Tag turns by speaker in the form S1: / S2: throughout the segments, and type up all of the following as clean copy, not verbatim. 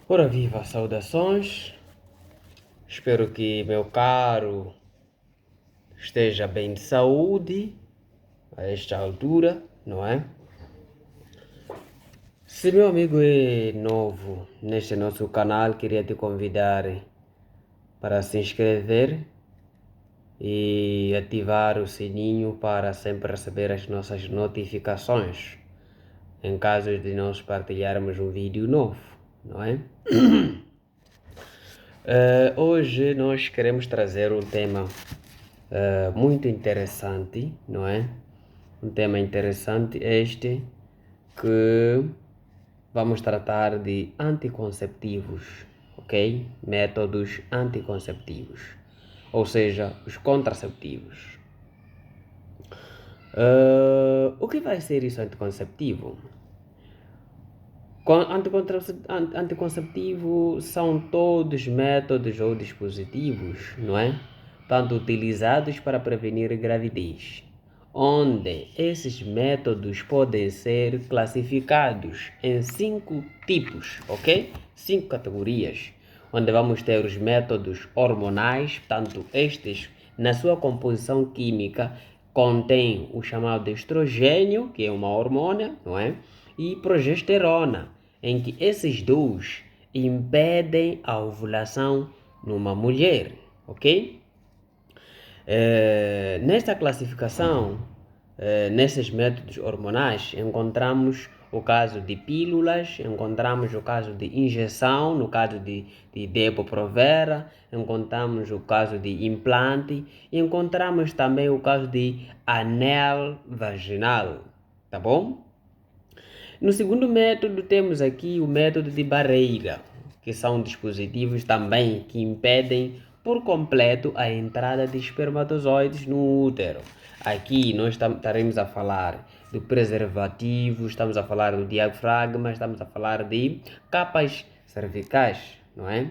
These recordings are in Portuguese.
S1: Ora viva, saudações. Espero que meu caro esteja bem de saúde a esta altura, não é? Se meu amigo é novo neste nosso canal, queria te convidar para se inscrever e ativar o sininho para sempre receber as nossas notificações em caso de nós partilharmos um vídeo novo, não é? Hoje nós queremos trazer um tema muito interessante, não é? Um tema interessante este que vamos tratar de anticonceptivos, ok? Métodos anticonceptivos, ou seja, os contraceptivos. O que vai ser isso anticonceptivo? Anticonceptivo são todos métodos ou dispositivos, não é? Tanto utilizados para prevenir gravidez, onde esses métodos podem ser classificados em 5 tipos, ok? 5 categorias, onde vamos ter os métodos hormonais, tanto estes, na sua composição química, contém o chamado estrogênio, que é uma hormona, não é? E progesterona, em que esses dois impedem a ovulação numa mulher, ok? Nesta classificação, nesses métodos hormonais, encontramos o caso de pílulas, encontramos o caso de injeção, no caso de Depo-Provera, encontramos o caso de implante, e encontramos também o caso de anel vaginal, tá bom? No segundo método, temos aqui o método de barreira, que são dispositivos também que impedem por completo a entrada de espermatozoides no útero. Aqui nós estaremos a falar de preservativos, estamos a falar do diafragma, estamos a falar de capas cervicais, não é?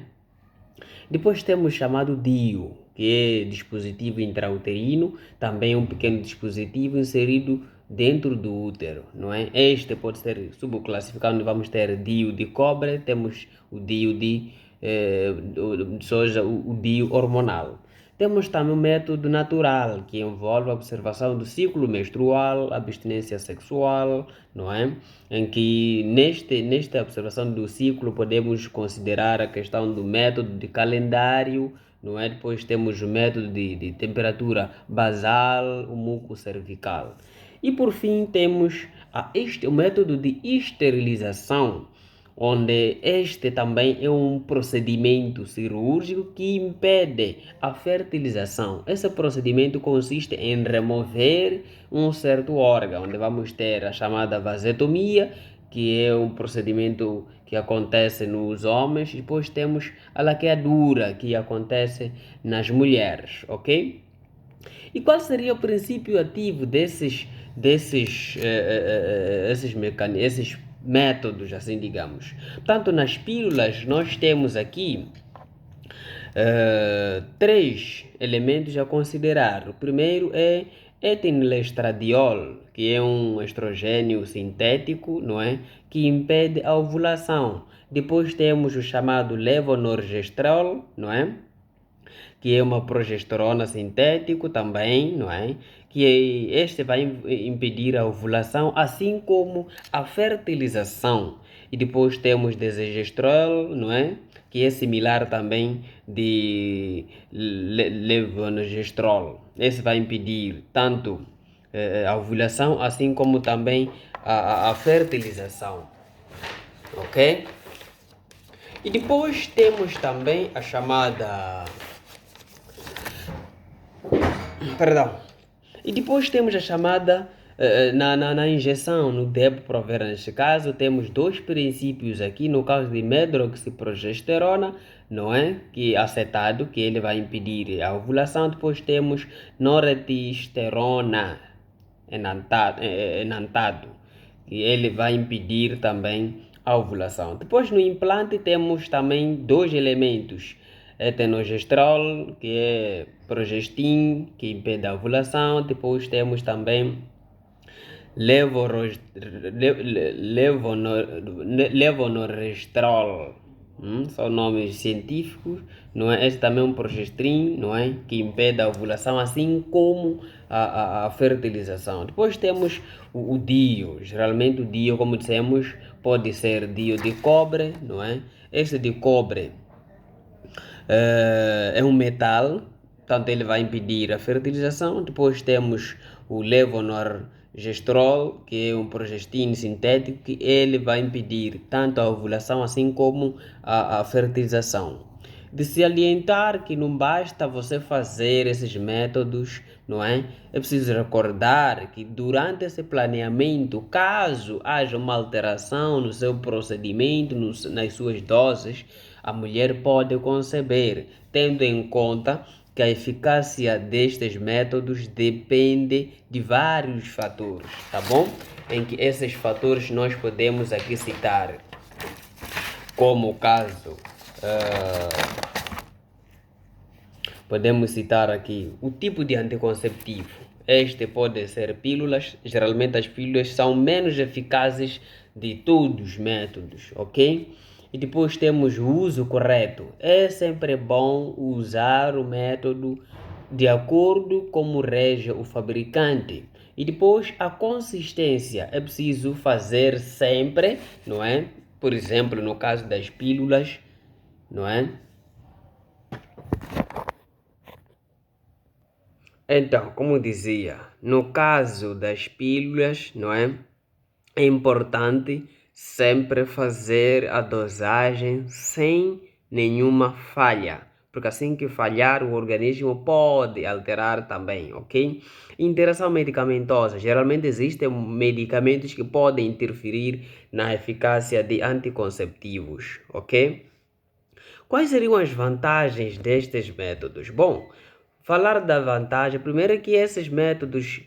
S1: Depois temos o chamado DIU, que é dispositivo intrauterino, também um pequeno dispositivo inserido dentro do útero, não é? Este pode ser subclassificado, vamos ter DIU de cobre, temos o DIU de soja, o DIU hormonal. Temos também o método natural, que envolve a observação do ciclo menstrual, abstinência sexual, não é? Em que nesta observação do ciclo podemos considerar a questão do método de calendário, não é? Depois temos o método de temperatura basal, o muco cervical. E por fim temos o método de esterilização, onde este também é um procedimento cirúrgico que impede a fertilização. Esse procedimento consiste em remover um certo órgão, onde vamos ter a chamada vasetomia, que é um procedimento que acontece nos homens, e depois temos a laqueadura, que acontece nas mulheres, ok? E qual seria o princípio ativo esses métodos, assim digamos? Tanto nas pílulas, nós temos aqui 3 elementos a considerar. O primeiro é etilenoestradiol, que é um estrogênio sintético, não é? Que impede a ovulação. Depois temos o chamado levonorgestrel, não é? Que é uma progesterona sintético também, não é? Que este vai impedir a ovulação, assim como a fertilização. E depois temos desegestrol, não é? Que é similar também de levonorgestrol. Esse vai impedir tanto a ovulação, assim como também a fertilização, ok? E depois temos também a chamada Perdão. E depois temos a chamada na injeção, no Depo-Provera. Neste caso, temos 2 princípios aqui. No caso de medroxiprogesterona, não é? Que é acetado, que ele vai impedir a ovulação. Depois temos noretesterona enantado, que ele vai impedir também a ovulação. Depois, no implante, temos também 2 elementos: etenogestrol, que é progestin, que impede a ovulação. Depois temos também levonorgestrol, São nomes científicos, não é? Este também é um progesterone, não é? Que impede a ovulação, assim como a fertilização. Depois temos o DIU. Geralmente o DIU, como dissemos, pode ser DIU de cobre, não é? Este de cobre é um metal, portanto ele vai impedir a fertilização. Depois temos o levonorgestrol, que é um progestina sintético, que ele vai impedir tanto a ovulação assim como a fertilização. De se alientar que não basta você fazer esses métodos, não é? É preciso recordar que durante esse planeamento, caso haja uma alteração no seu procedimento, nas suas doses, a mulher pode conceber, tendo em conta que a eficácia destes métodos depende de vários fatores, tá bom? Em que esses fatores nós podemos aqui citar, como o caso, podemos citar aqui o tipo de anticonceptivo. Este pode ser pílulas, geralmente as pílulas são menos eficazes de todos os métodos, ok? E depois temos o uso correto. É sempre bom usar o método de acordo com como rege o fabricante. E depois a consistência é preciso fazer sempre, não é? Por exemplo, no caso das pílulas, não é? Então, como dizia, no caso das pílulas, não é? É importante sempre fazer a dosagem sem nenhuma falha, porque assim que falhar, o organismo pode alterar também, ok? Interação medicamentosa. Geralmente existem medicamentos que podem interferir na eficácia de anticonceptivos, ok? Quais seriam as vantagens destes métodos? Bom, falar da vantagem, primeiro é que esses métodos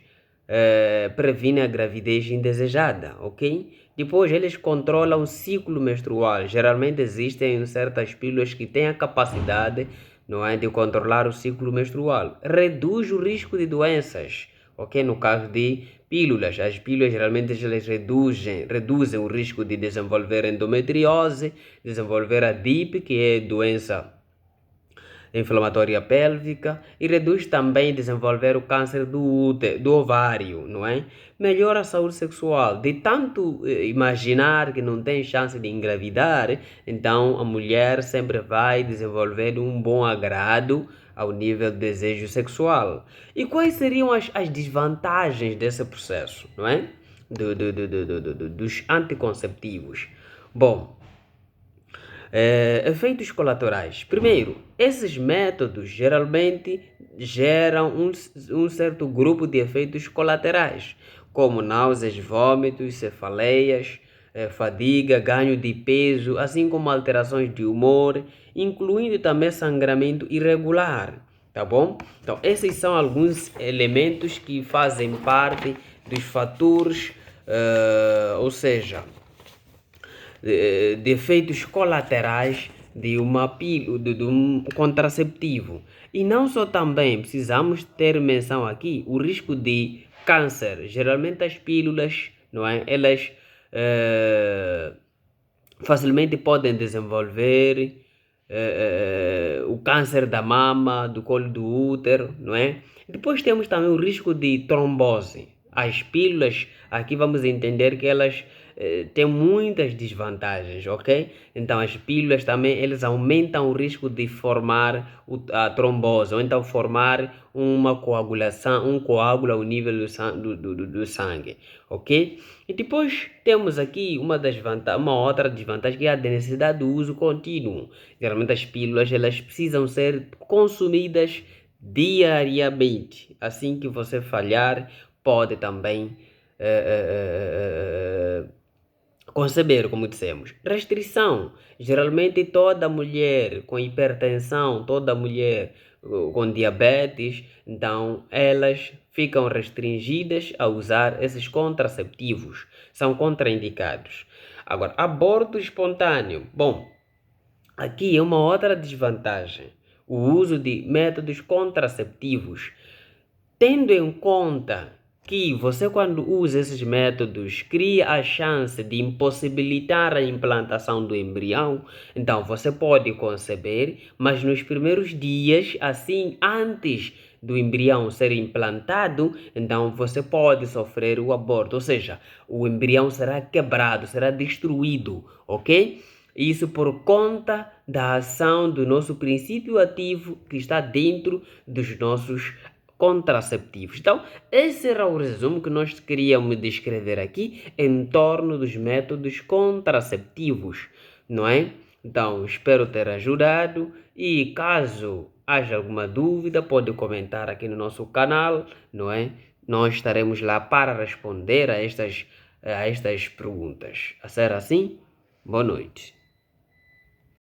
S1: previnem a gravidez indesejada, ok? Depois eles controlam o ciclo menstrual. Geralmente existem certas pílulas que têm a capacidade, não é, de controlar o ciclo menstrual. Reduz o risco de doenças, ok? No caso de pílulas, as pílulas geralmente elas reduzem o risco de desenvolver endometriose, desenvolver a DIP, que é doença inflamatória pélvica, e reduz também desenvolver o câncer do ovário, não é? Melhora a saúde sexual. De tanto imaginar que não tem chance de engravidar, então a mulher sempre vai desenvolver um bom agrado ao nível do desejo sexual. E quais seriam as desvantagens desse processo, não é? Dos anticonceptivos. Bom, efeitos colaterais. Primeiro, esses métodos geralmente geram um certo grupo de efeitos colaterais, como náuseas, vômitos, cefaleias, fadiga, ganho de peso, assim como alterações de humor, incluindo também sangramento irregular, tá bom? Então, esses são alguns elementos que fazem parte dos fatores, ou seja, de efeitos colaterais de um contraceptivo. E não só também precisamos ter menção aqui o risco de câncer. Geralmente as pílulas, não é? Elas facilmente podem desenvolver o câncer da mama, do colo do útero, não é? Depois temos também o risco de trombose. As pílulas, aqui vamos entender que elas têm muitas desvantagens, ok? Então as pílulas também, eles aumentam o risco de formar a trombose, ou então formar uma coagulação, um coágulo ao nível do sangue, ok? E depois temos aqui uma outra desvantagem, que é a necessidade do uso contínuo. Geralmente as pílulas, elas precisam ser consumidas diariamente. Assim que você falhar, pode também conceber, como dissemos. Restrição. Geralmente toda mulher com hipertensão, toda mulher com diabetes, então elas ficam restringidas a usar esses contraceptivos. São contraindicados. Agora, aborto espontâneo. Bom, aqui é uma outra desvantagem. O uso de métodos contraceptivos, tendo em conta que você, quando usa esses métodos, cria a chance de impossibilitar a implantação do embrião. Então, você pode conceber, mas nos primeiros dias, assim, antes do embrião ser implantado, então você pode sofrer o aborto, ou seja, o embrião será quebrado, será destruído, ok? Isso por conta da ação do nosso princípio ativo que está dentro dos nossos contraceptivos. Então, esse era o resumo que nós queríamos descrever aqui em torno dos métodos contraceptivos, não é? Então, espero ter ajudado e caso haja alguma dúvida, pode comentar aqui no nosso canal, não é? Nós estaremos lá para responder a estas perguntas. A ser assim? Boa noite.